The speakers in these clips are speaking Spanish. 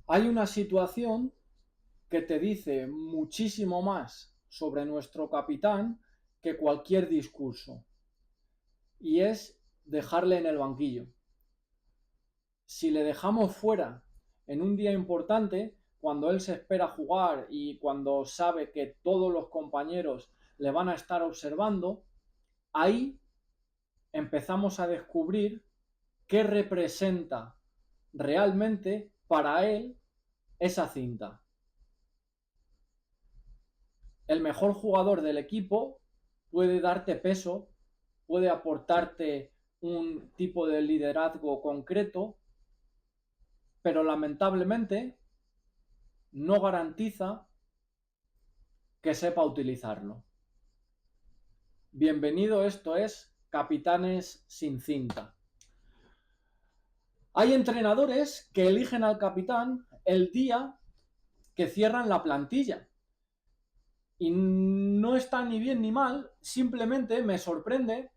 Hay una situación que te dice muchísimo más sobre nuestro capitán que cualquier discurso, y es dejarle en el banquillo. Si le dejamos fuera en un día importante, cuando él se espera jugar y cuando sabe que todos los compañeros le van a estar observando, ahí empezamos a descubrir qué representa realmente para él esa cinta. El mejor jugador del equipo puede darte peso, puede aportarte un tipo de liderazgo concreto, pero lamentablemente no garantiza que sepa utilizarlo. Bienvenido, esto es Capitanes sin cinta. Hay entrenadores que eligen al capitán el día que cierran la plantilla. Y no está ni bien ni mal, simplemente me sorprende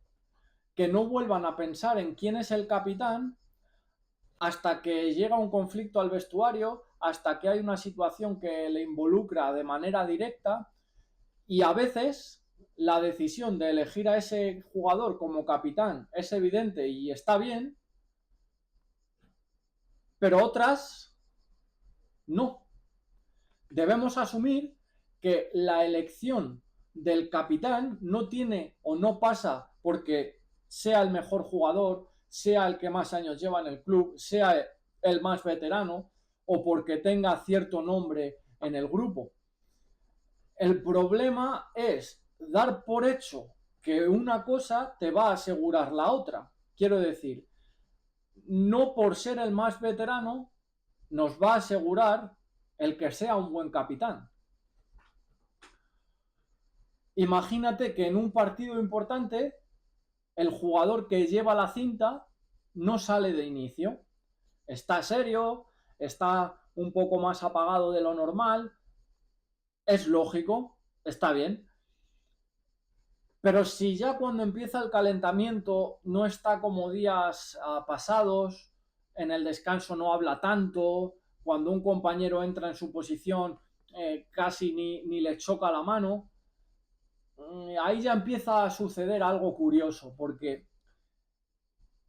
que no vuelvan a pensar en quién es el capitán hasta que llega un conflicto al vestuario, hasta que hay una situación que le involucra de manera directa, y a veces la decisión de elegir a ese jugador como capitán es evidente y está bien, pero otras no. Debemos asumir que la elección del capitán no tiene o no pasa porque sea el mejor jugador, sea el que más años lleva en el club, sea el más veterano o porque tenga cierto nombre en el grupo. El problema es dar por hecho que una cosa te va a asegurar la otra. Quiero decir, no por ser el más veterano nos va a asegurar el que sea un buen capitán. Imagínate que en un partido importante el jugador que lleva la cinta no sale de inicio. Está serio, está un poco más apagado de lo normal. Es lógico, está bien. Pero si ya cuando empieza el calentamiento no está como días pasados, en el descanso no habla tanto, cuando un compañero entra en su posición casi ni le choca la mano, ahí ya empieza a suceder algo curioso, porque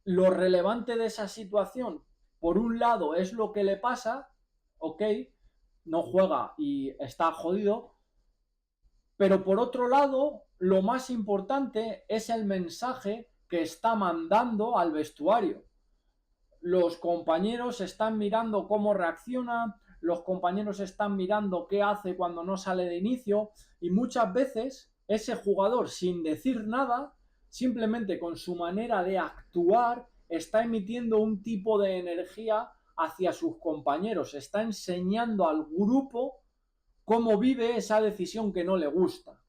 lo relevante de esa situación, por un lado, es lo que le pasa, ok, no juega y está jodido, pero por otro lado, lo más importante es el mensaje que está mandando al vestuario. Los compañeros están mirando cómo reacciona, los compañeros están mirando qué hace cuando no sale de inicio, y muchas veces ese jugador, sin decir nada, simplemente con su manera de actuar, está emitiendo un tipo de energía hacia sus compañeros, está enseñando al grupo cómo vive esa decisión que no le gusta.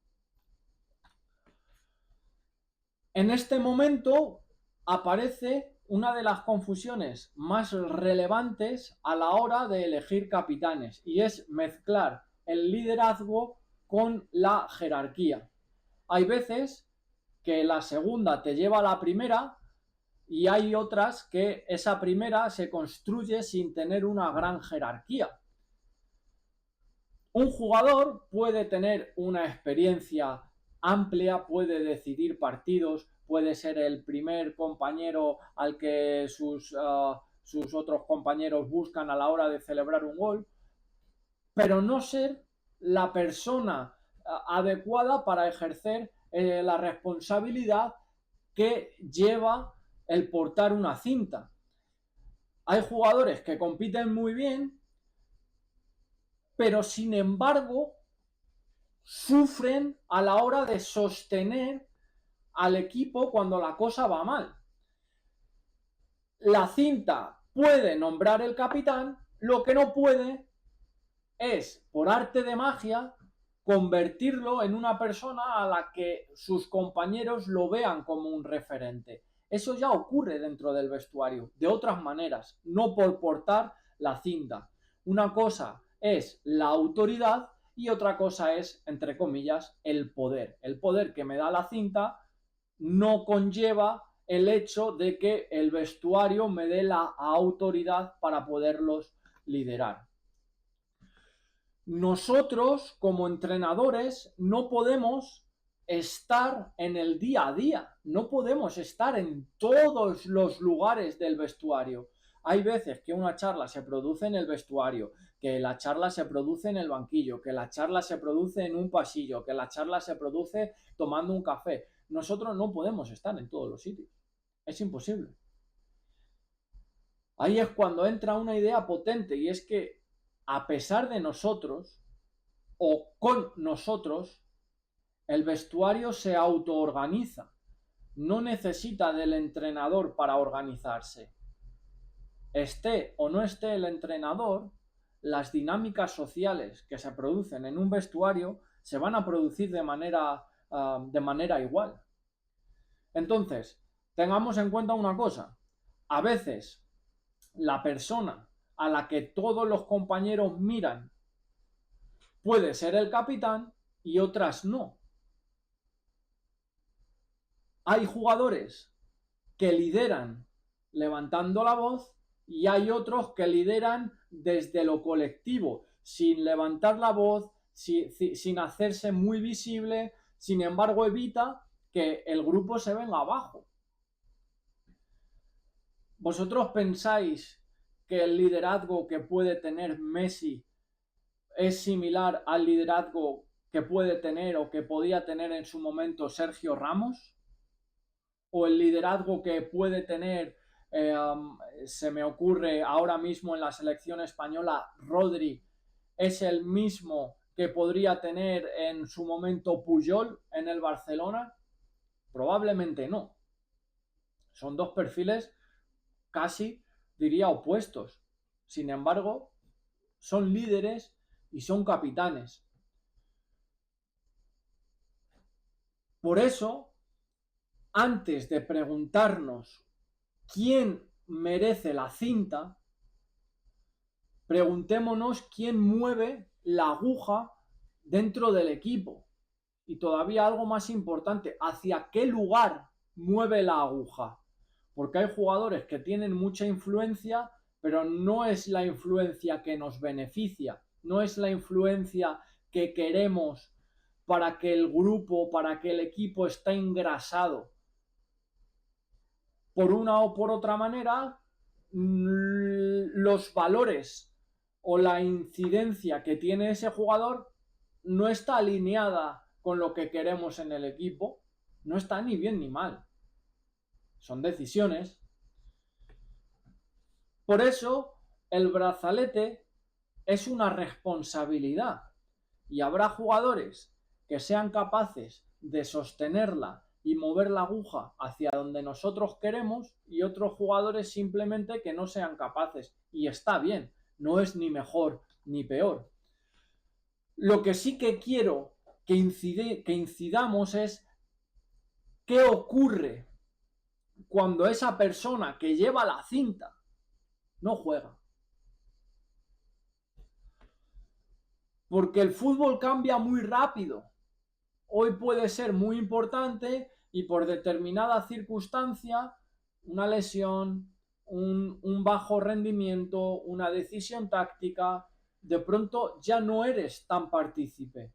En este momento aparece una de las confusiones más relevantes a la hora de elegir capitanes, y es mezclar el liderazgo con la jerarquía. Hay veces que la segunda te lleva a la primera y hay otras que esa primera se construye sin tener una gran jerarquía. Un jugador puede tener una experiencia amplia, puede decidir partidos, puede ser el primer compañero al que sus otros compañeros buscan a la hora de celebrar un gol, pero no ser la persona adecuada para ejercer la responsabilidad que lleva el portar una cinta. Hay jugadores que compiten muy bien, pero sin embargo sufren a la hora de sostener al equipo cuando la cosa va mal. La cinta puede nombrar el capitán, lo que no puede es, por arte de magia, convertirlo en una persona a la que sus compañeros lo vean como un referente. Eso ya ocurre dentro del vestuario, de otras maneras, no por portar la cinta. Una cosa es la autoridad y otra cosa es, entre comillas, el poder. El poder que me da la cinta no conlleva el hecho de que el vestuario me dé la autoridad para poderlos liderar. nosotros como entrenadores no podemos estar en el día a día, no podemos estar en todos los lugares del vestuario. Hay veces que una charla se produce en el vestuario, que la charla se produce en el banquillo, que la charla se produce en un pasillo, que la charla se produce tomando un café. Nosotros no podemos estar en todos los sitios. Es imposible. Ahí es cuando entra una idea potente, y es que a pesar de nosotros o con nosotros, el vestuario se autoorganiza. No necesita del entrenador para organizarse. Esté o no esté el entrenador, las dinámicas sociales que se producen en un vestuario se van a producir de manera igual. Entonces, tengamos en cuenta una cosa. A veces, la persona a la que todos los compañeros miran puede ser el capitán y otras no. Hay jugadores que lideran levantando la voz y hay otros que lideran desde lo colectivo, sin levantar la voz, sin hacerse muy visible, sin embargo evita que el grupo se venga abajo. ¿Vosotros pensáis que el liderazgo que puede tener Messi es similar al liderazgo que puede tener o que podía tener en su momento Sergio Ramos? ¿O el liderazgo que puede tener, se me ocurre ahora mismo en la selección española, Rodri, es el mismo que podría tener en su momento Puyol en el Barcelona? Probablemente no. Son dos perfiles casi, diría, opuestos. Sin embargo, son líderes y son capitanes. Por eso, antes de preguntarnos quién merece la cinta, preguntémonos quién mueve la aguja dentro del equipo. Y todavía algo más importante, ¿hacia qué lugar mueve la aguja? Porque hay jugadores que tienen mucha influencia, pero no es la influencia que nos beneficia, no es la influencia que queremos para que el grupo, para que el equipo esté engrasado. Por una o por otra manera, los valores o la incidencia que tiene ese jugador no está alineada con lo que queremos en el equipo, no está ni bien ni mal. Son decisiones. Por eso, el brazalete es una responsabilidad y habrá jugadores que sean capaces de sostenerla y mover la aguja hacia donde nosotros queremos y otros jugadores simplemente que no sean capaces. Y está bien, no es ni mejor ni peor. Lo que sí que quiero que incidamos es qué ocurre cuando esa persona que lleva la cinta no juega. Porque el fútbol cambia muy rápido. Hoy puede ser muy importante y por determinada circunstancia, una lesión, un bajo rendimiento, una decisión táctica, de pronto ya no eres tan partícipe.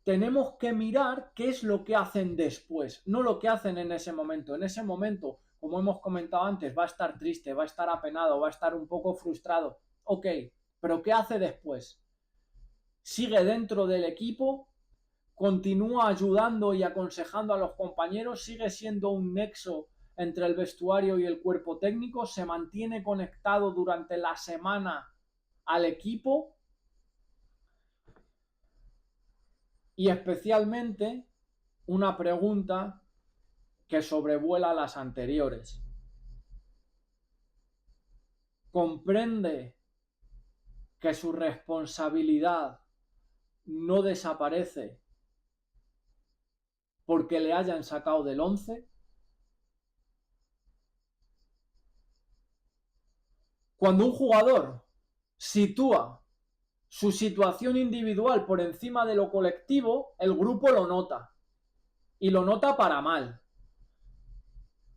Tenemos que mirar qué es lo que hacen después, no lo que hacen en ese momento. En ese momento, como hemos comentado antes, va a estar triste, va a estar apenado, va a estar un poco frustrado. Ok, pero ¿qué hace después? ¿Sigue dentro del equipo? ¿Continúa ayudando y aconsejando a los compañeros? ¿Sigue siendo un nexo entre el vestuario y el cuerpo técnico? ¿Se mantiene conectado durante la semana al equipo? Y especialmente una pregunta que sobrevuela las anteriores. ¿Comprende que su responsabilidad no desaparece porque le hayan sacado del 11? Cuando un jugador sitúa su situación individual por encima de lo colectivo, el grupo lo nota. Y lo nota para mal.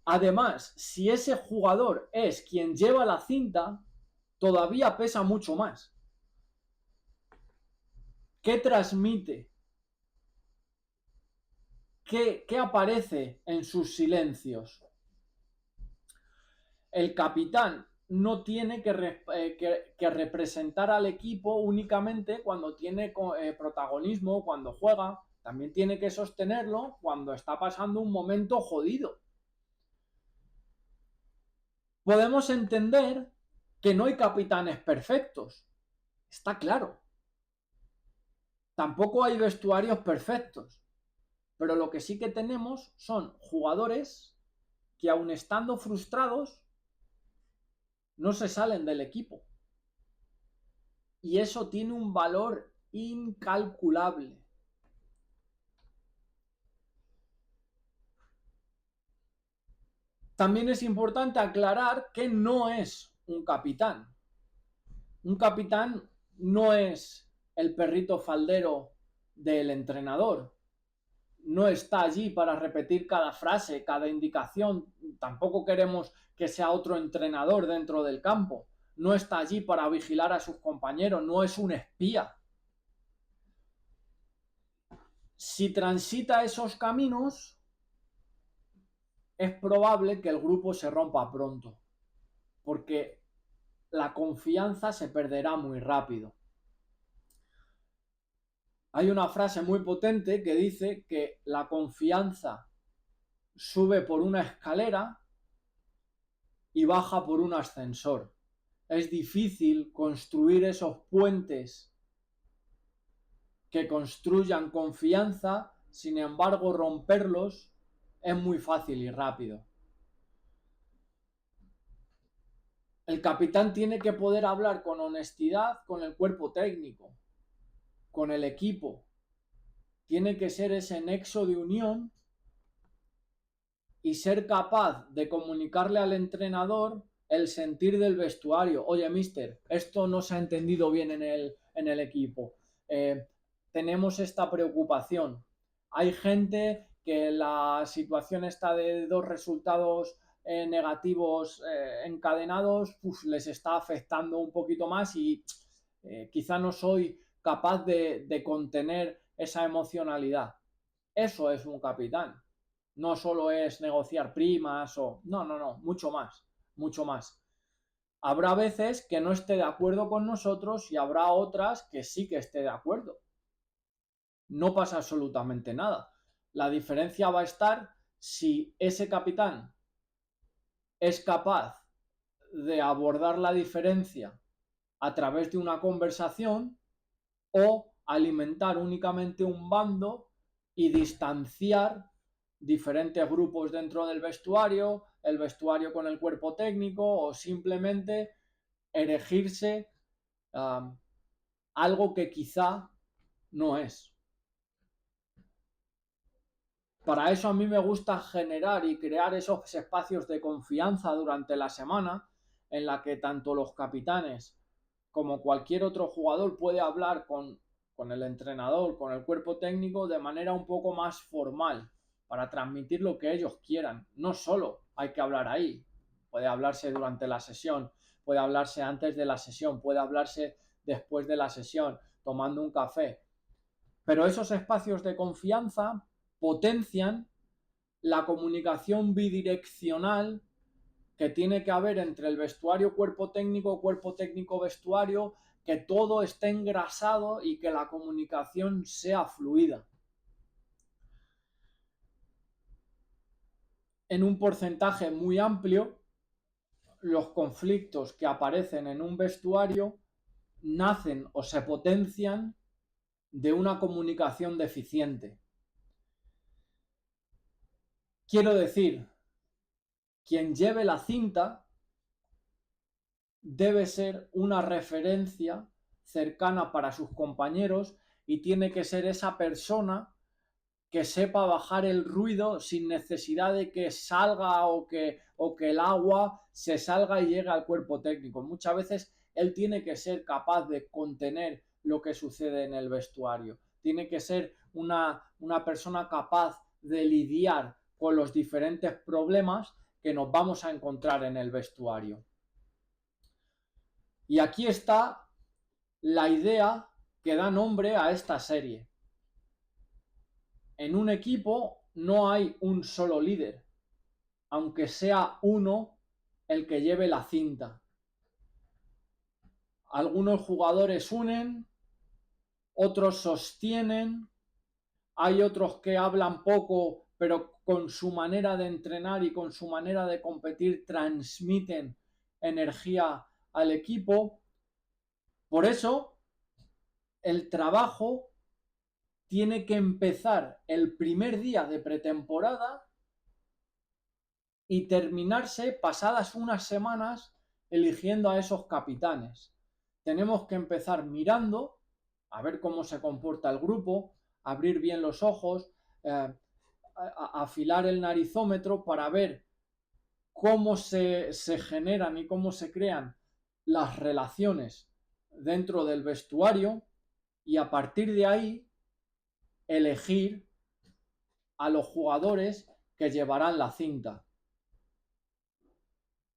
Además, si ese jugador es quien lleva la cinta, todavía pesa mucho más. ¿Qué transmite? ¿Qué aparece en sus silencios? El capitán no tiene que representar al equipo únicamente cuando tiene protagonismo, cuando juega. También tiene que sostenerlo cuando está pasando un momento jodido. Podemos entender que no hay capitanes perfectos. Está claro. Tampoco hay vestuarios perfectos. Pero lo que sí que tenemos son jugadores que, aun estando frustrados, no se salen del equipo. Y eso tiene un valor incalculable. También es importante aclarar que no es un capitán. Un capitán no es el perrito faldero del entrenador. No está allí para repetir cada frase, cada indicación. Tampoco queremos que sea otro entrenador dentro del campo. No está allí para vigilar a sus compañeros. No es un espía. Si transita esos caminos, es probable que el grupo se rompa pronto, porque la confianza se perderá muy rápido. Hay una frase muy potente que dice que la confianza sube por una escalera y baja por un ascensor. Es difícil construir esos puentes que construyan confianza, sin embargo, romperlos es muy fácil y rápido. El capitán tiene que poder hablar con honestidad con el cuerpo técnico, con el equipo. Tiene que ser ese nexo de unión y ser capaz de comunicarle al entrenador el sentir del vestuario. Oye, mister, esto no se ha entendido bien en el equipo. Tenemos esta preocupación. Hay gente que la situación está de dos resultados negativos encadenados, les está afectando un poquito más y quizá no soy capaz de contener esa emocionalidad. Eso es un capitán. No solo es negociar primas o... No, mucho más, mucho más. Habrá veces que no esté de acuerdo con nosotros y habrá otras que sí que esté de acuerdo. No pasa absolutamente nada. La diferencia va a estar si ese capitán es capaz de abordar la diferencia a través de una conversación o alimentar únicamente un bando y distanciar diferentes grupos dentro del vestuario, el vestuario con el cuerpo técnico o simplemente erigirse algo que quizá no es. Para eso a mí me gusta generar y crear esos espacios de confianza durante la semana en la que tanto los capitanes como cualquier otro jugador puede hablar con el entrenador, con el cuerpo técnico de manera un poco más formal para transmitir lo que ellos quieran. No solo hay que hablar ahí, puede hablarse durante la sesión, puede hablarse antes de la sesión, puede hablarse después de la sesión, tomando un café. Pero esos espacios de confianza potencian la comunicación bidireccional que tiene que haber entre el vestuario cuerpo técnico vestuario, que todo esté engrasado y que la comunicación sea fluida. En un porcentaje muy amplio, los conflictos que aparecen en un vestuario nacen o se potencian de una comunicación deficiente. Quiero decir, quien lleve la cinta debe ser una referencia cercana para sus compañeros y tiene que ser esa persona que sepa bajar el ruido sin necesidad de que salga o que el agua se salga y llegue al cuerpo técnico. Muchas veces él tiene que ser capaz de contener lo que sucede en el vestuario. Tiene que ser una persona capaz de lidiar con los diferentes problemas que nos vamos a encontrar en el vestuario. Y aquí está la idea que da nombre a esta serie. En un equipo no hay un solo líder, aunque sea uno el que lleve la cinta. Algunos jugadores unen, otros sostienen, hay otros que hablan poco, pero con su manera de entrenar y con su manera de competir transmiten energía al equipo. Por eso, el trabajo tiene que empezar el primer día de pretemporada y terminarse pasadas unas semanas eligiendo a esos capitanes. Tenemos que empezar mirando a ver cómo se comporta el grupo, abrir bien los ojos, afilar el narizómetro para ver cómo se generan y cómo se crean las relaciones dentro del vestuario y a partir de ahí elegir a los jugadores que llevarán la cinta.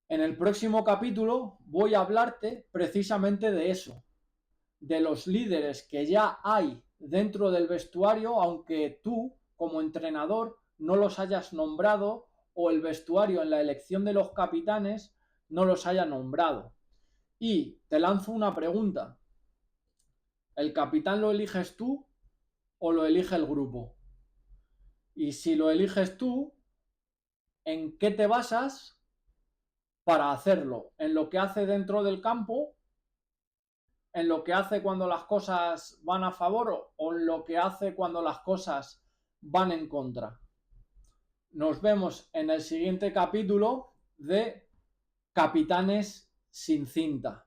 En el próximo capítulo voy a hablarte precisamente de eso, de los líderes que ya hay dentro del vestuario, aunque tú, como entrenador, no los hayas nombrado o el vestuario en la elección de los capitanes no los haya nombrado. Y te lanzo una pregunta. ¿El capitán lo eliges tú o lo elige el grupo? Y si lo eliges tú, ¿en qué te basas para hacerlo? ¿En lo que hace dentro del campo? ¿En lo que hace cuando las cosas van a favor o en lo que hace cuando las cosas van en contra? Nos vemos en el siguiente capítulo de Capitanes sin cinta.